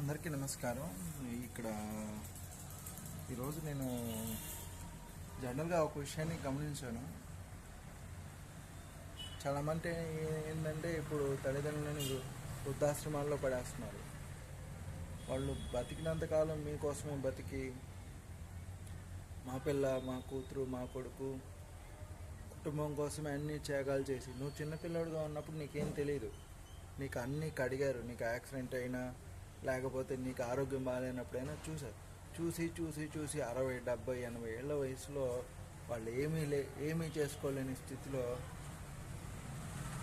అందరికీ నమస్కారం. ఇక్కడ ఈరోజు నేను జనరల్గా ఒక విషయాన్ని గమనించాను. చాలామంది ఏంటంటే ఇప్పుడు తల్లిదండ్రులని వృద్ధాశ్రమాల్లో పడేస్తున్నారు. వాళ్ళు బతికినంతకాలం మీకోసమే బతికి మా పిల్ల, మా కూతురు, మా కొడుకు కుటుంబం కోసమే అన్ని త్యాగాలు చేసి, నువ్వు చిన్నపిల్లడుగా ఉన్నప్పుడు నీకేం తెలియదు, నీకు అన్నీ కడిగారు, నీకు యాక్సిడెంట్ అయినా లేకపోతే నీకు ఆరోగ్యం బాగాలేనప్పుడైనా చూసారు. చూసి 60, 70, 80 ఏళ్ళ వయసులో వాళ్ళు ఏమీ చేసుకోలేని స్థితిలో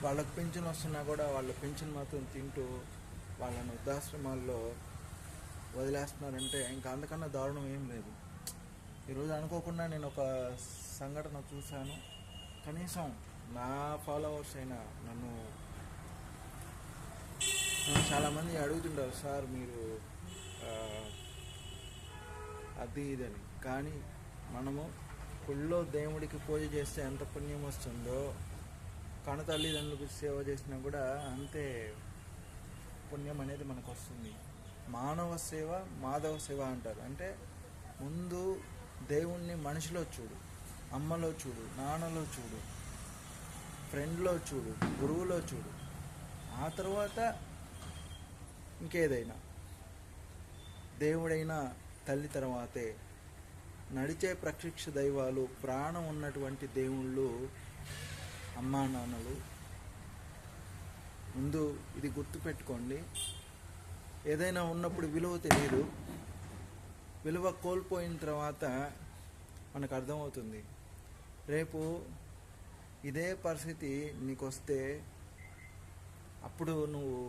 వాళ్ళకు పింఛన్ వస్తున్నా కూడా వాళ్ళ పింఛన్ మాత్రం తింటూ వాళ్ళని వృద్ధాశ్రమాల్లో వదిలేస్తున్నారంటే ఇంకా అంతకన్నా దారుణం ఏం లేదు. ఈరోజు అనుకోకుండా నేను ఒక సంఘటన చూశాను. కనీసం నా ఫాలోవర్స్ అయినా నన్ను చాలామంది అడుగుతుంటారు, సార్ మీరు అది ఇదని. కానీ మనము గుళ్ళో దేవుడికి పూజ చేస్తే ఎంత పుణ్యం వస్తుందో, కణ తల్లిదండ్రులకు సేవ చేసినా కూడా అంతే పుణ్యం అనేది మనకు వస్తుంది. మానవ సేవ మాధవ సేవ అంటారు. అంటే ముందు దేవుణ్ణి మనిషిలో చూడు, అమ్మలో చూడు, నాన్నలో చూడు, ఫ్రెండ్లో చూడు, గురువులో చూడు, ఆ తర్వాత ఇంకేదైనా. దేవుడైనా తల్లి తర్వాతే. నడిచే ప్రత్యక్ష దైవాలు, ప్రాణం ఉన్నటువంటి దేవుళ్ళు అమ్మా నాన్నలు. ముందు ఇది గుర్తుపెట్టుకోండి. ఏదైనా ఉన్నప్పుడు విలువ తెలియదు, విలువ కోల్పోయిన తర్వాత మనకు అర్థమవుతుంది. రేపు ఇదే పరిస్థితి నీకు వస్తే అప్పుడు నువ్వు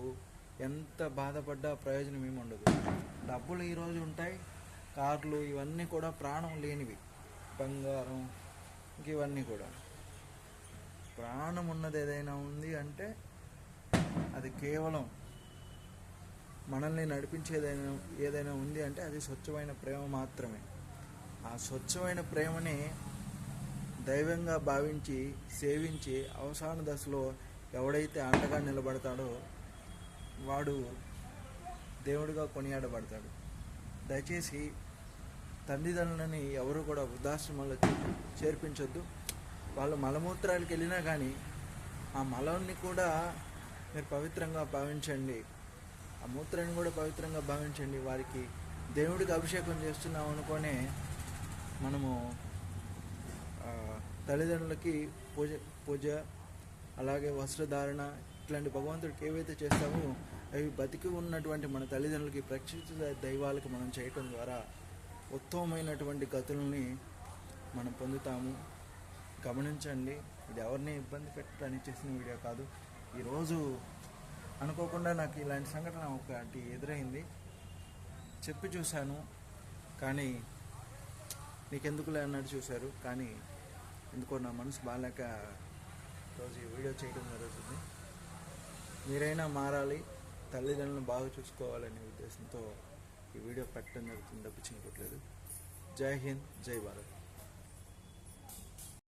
ఎంత బాధపడ్డా ప్రయోజనం ఏమి ఉండదు. డబ్బులు ఈరోజు ఉంటాయి, కార్లు ఇవన్నీ కూడా ప్రాణం లేనివి, బంగారం ఇంక ఇవన్నీ కూడా. ప్రాణం ఉన్నది ఏదైనా ఉంది అంటే అది కేవలం మనల్ని నడిపించేదైనా ఏదైనా ఉంది అంటే అది స్వచ్ఛమైన ప్రేమ మాత్రమే. ఆ స్వచ్ఛమైన ప్రేమని దైవంగా భావించి సేవించి అవసాన దశలో ఎవడైతే అండగా నిలబడతాడో వాడు దేవుడిగా కొనియాడబడతాడు. దయచేసి తల్లిదండ్రులని ఎవరు కూడా వృద్ధాశ్రమంలో చేర్పించొద్దు. వాళ్ళు మలమూత్రాలకు వెళ్ళినా కానీ ఆ మలాన్ని కూడా మీరు పవిత్రంగా భావించండి, ఆ మూత్రాన్ని కూడా పవిత్రంగా భావించండి. వారికి దేవుడికి అభిషేకం చేస్తున్నాం అనుకోనే మనము తల్లిదండ్రులకి పూజ అలాగే వస్త్రధారణ ఇట్లాంటి భగవంతుడికి ఏవైతే చేస్తామో అవి బతికి ఉన్నటువంటి మన తల్లిదండ్రులకి ప్రత్యక్ష దైవాలకి మనం చేయటం ద్వారా ఉత్తమమైనటువంటి గతుల్ని మనం పొందుతాము. గమనించండి, ఇది ఎవరిని ఇబ్బంది పెట్టడానికి చేసిన వీడియో కాదు. ఈరోజు అనుకోకుండా నాకు ఇలాంటి సంఘటన ఒకటి ఎదురైంది. చెప్పి చూశాను, కానీ నీకెందుకులే అన్నట్టు చూశారు. కానీ ఎందుకో నా మనసు బాగాలేక రోజు ఈ వీడియో చేయడం జరుగుతుంది. మీరైనా మారాలి, తల్లిదండ్రులను బాగా చూసుకోవాలనే ఉద్దేశంతో ఈ వీడియో పెట్టడం జరుగుతుంది, తప్పించుకోవట్లేదు. జై హింద్, జై భారత్.